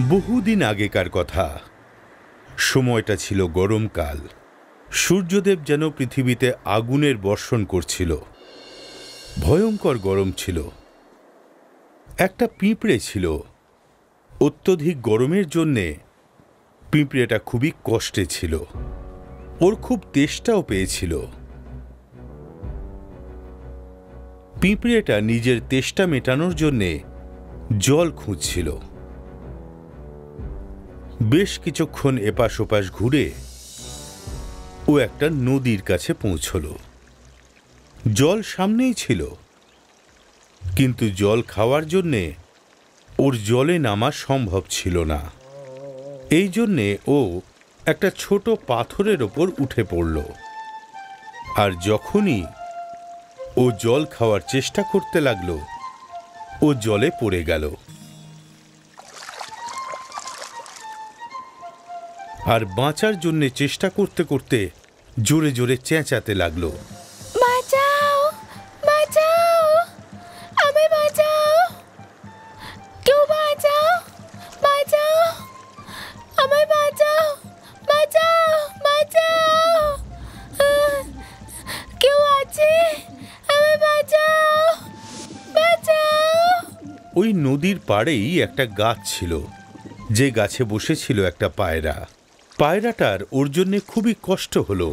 বহুদিন আগেকার কথা। সময়টা ছিল গরমকাল। সূর্যদেব যেন পৃথিবীতে আগুনের বর্ষণ করছিল। ভয়ঙ্কর গরম ছিল। একটা পিঁপড়ে ছিল। অত্যধিক গরমের জন্যে পিঁপড়েটা খুবই কষ্টে ছিল। ওর খুব তেষ্টাও পেয়েছিল। পিঁপড়েটা নিজের তেষ্টা মেটানোর জন্যে জল খুঁজছিল। বেশ কিছুক্ষণ এপাশ ওপাশ ঘুরে ও একটা নদীর কাছে পৌঁছল। জল সামনেই ছিল, কিন্তু জল খাওয়ার জন্যে ওর জলে নামা সম্ভব ছিল না। এই জন্যে ও একটা ছোট পাথরের ওপর উঠে পড়ল। আর যখনই ও জল খাওয়ার চেষ্টা করতে লাগলো, ও জলে পড়ে গেল। আর বাঁচার জন্য চেষ্টা করতে করতে জোরে জোরে চেঁচাতে লাগলো, বাঁচাও, বাঁচাও, আমায় বাঁচাও, কেউ বাঁচাও, বাঁচাও, আমায় বাঁচাও, বাঁচাও, বাঁচাও, কেউ আছে, আমায় বাঁচাও, বাঁচাও। ওই নদীর পাড়েই একটা গাছ ছিল, যে গাছে বসেছিল একটা পায়রা। পায়রাটার ওর জন্যে খুবই কষ্ট হলো,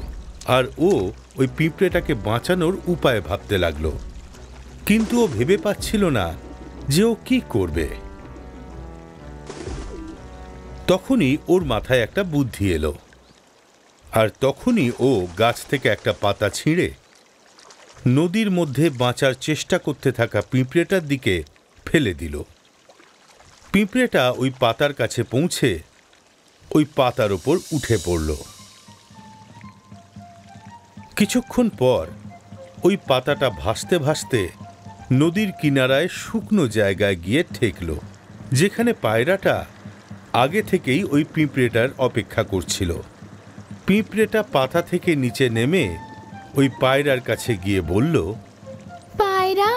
আর ও ওই পিঁপড়েটাকে বাঁচানোর উপায় ভাবতে লাগলো। কিন্তু ও ভেবে পাচ্ছিল না যে ও কি করবে। তখনই ওর মাথায় একটা বুদ্ধি এলো, আর তখনই ও গাছ থেকে একটা পাতা ছিঁড়ে নদীর মধ্যে বাঁচার চেষ্টা করতে থাকা পিঁপড়েটার দিকে ফেলে দিল। পিঁপড়েটা ওই পাতার কাছে পৌঁছে ওই পাতার ওপর উঠে পড়ল। কিছুক্ষণ পর ওই পাতাটা ভাসতে ভাসতে নদীর কিনারায় শুকনো জায়গায় গিয়ে ঠেকল, যেখানে পায়রাটা আগে থেকেই ওই পিঁপড়েটার অপেক্ষা করছিল। পিঁপড়েটা পাতা থেকে নিচে নেমে ওই পায়রার কাছে গিয়ে বলল, পায়রা,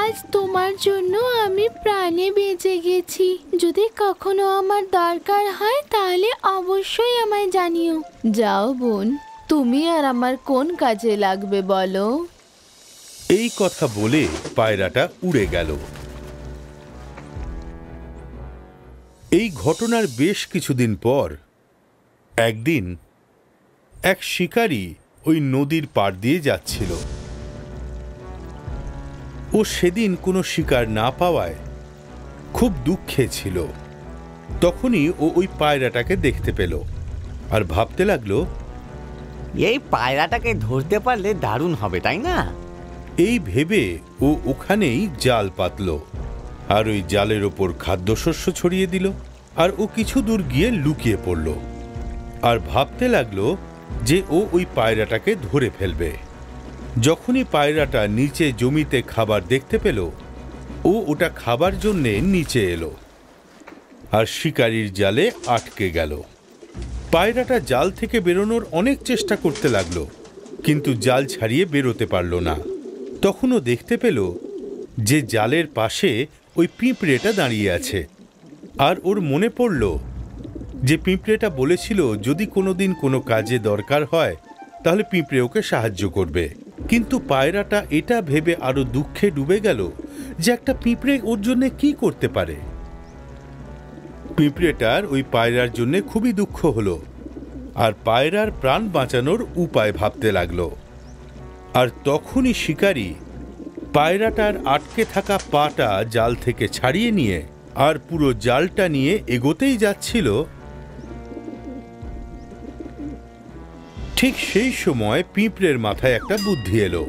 আজ তোমার জন্য আমি প্রাণে বেঁচে গেছি। যদি কখনো আমার দরকার হয় তাহলে অবশ্যই আমায় জানিও। যাও বোন, তুমি আর আমার কোন কাজে লাগবে বলো। এই কথা বলে পায়রাটা উড়ে গেল। এই ঘটনার বেশ কিছুদিন পর একদিন এক শিকারী ওই নদীর পাড় দিয়ে যাচ্ছিল। ও সেদিন কোনো শিকার না পাওয়ায় খুব দুঃখে ছিল। তখনই ও ওই পায়রাটাকে দেখতে পেল, আর ভাবতে লাগলো, এই পায়রাটাকে ধরতে পারলে দারুণ হবে, তাই না? এই ভেবে ও ওখানেই জাল পাতল, আর ওই জালের ওপর খাদ্যশস্য ছড়িয়ে দিল, আর ও কিছু দূর গিয়ে লুকিয়ে পড়ল, আর ভাবতে লাগলো যে ও ওই পায়রাটাকে ধরে ফেলবে। যখনই পায়রাটা নিচে জমিতে খাবার দেখতে পেল, ও ওটা খাবার জন্যে নিচে এলো, আর শিকারীর জালে আটকে গেল। পায়রাটা জাল থেকে বেরোনোর অনেক চেষ্টা করতে লাগলো, কিন্তু জাল ছাড়িয়ে বেরোতে পারল না। তখনও দেখতে পেল যে জালের পাশে ওই পিঁপড়েটা দাঁড়িয়ে আছে, আর ওর মনে পড়ল যে পিঁপড়েটা বলেছিল যদি কোনোদিন কোনো কাজে দরকার হয় তাহলে পিঁপড়ে ওকে সাহায্য করবে। কিন্তু পায়রাটা এটা ভেবে আরো দুঃখে ডুবে গেল যে একটা পিঁপড়ে ওর জন্য কি করতে পারে। পিঁপড়েটার ওই পায়রার জন্য খুবই দুঃখ হলো, আর পায়রার প্রাণ বাঁচানোর উপায় ভাবতে লাগলো। আর তখনই শিকারী পায়রাটার আটকে থাকা পাটা জাল থেকে ছাড়িয়ে নিয়ে আর পুরো জালটা নিয়ে এগোতেই যাচ্ছিল। ঠিক সেই সময় পিঁপড়ের মাথায় একটা বুদ্ধি এলো,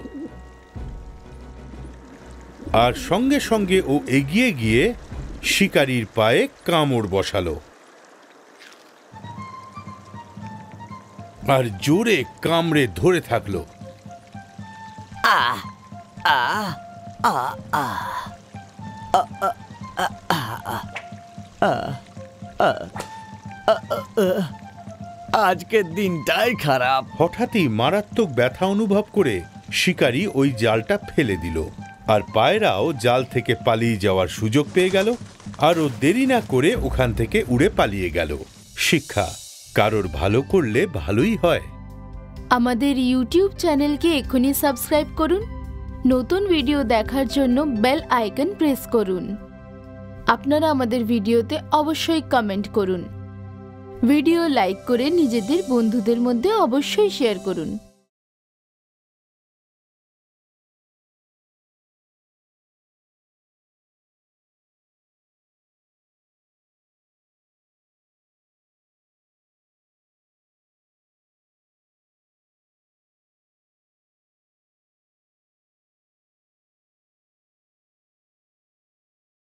আর সঙ্গে সঙ্গে ও এগিয়ে গিয়ে শিকারীর পায়ে কামড় বসালো, আর জোরে কামড়ে ধরে থাকলো। আজকের দিনটাই খারাপ। হঠাৎই মারাত্মক ব্যথা অনুভব করে শিকারী ওই জালটা ফেলে দিল, আর পায়রাও জাল থেকে পালিয়ে যাওয়ার সুযোগ পেয়ে গেল, আর ও দেরি না করে ওখান থেকে উড়ে পালিয়ে গেল। শিক্ষা, কারোর ভালো করলে ভালোই হয়। আমাদের ইউটিউব চ্যানেলকে এখনই সাবস্ক্রাইব করুন। নতুন ভিডিও দেখার জন্য বেল আইকন প্রেস করুন। আপনারা আমাদের ভিডিওতে অবশ্যই কমেন্ট করুন। ভিডিও লাইক করে নিজেদের বন্ধুদের মধ্যে অবশ্যই শেয়ার করুন।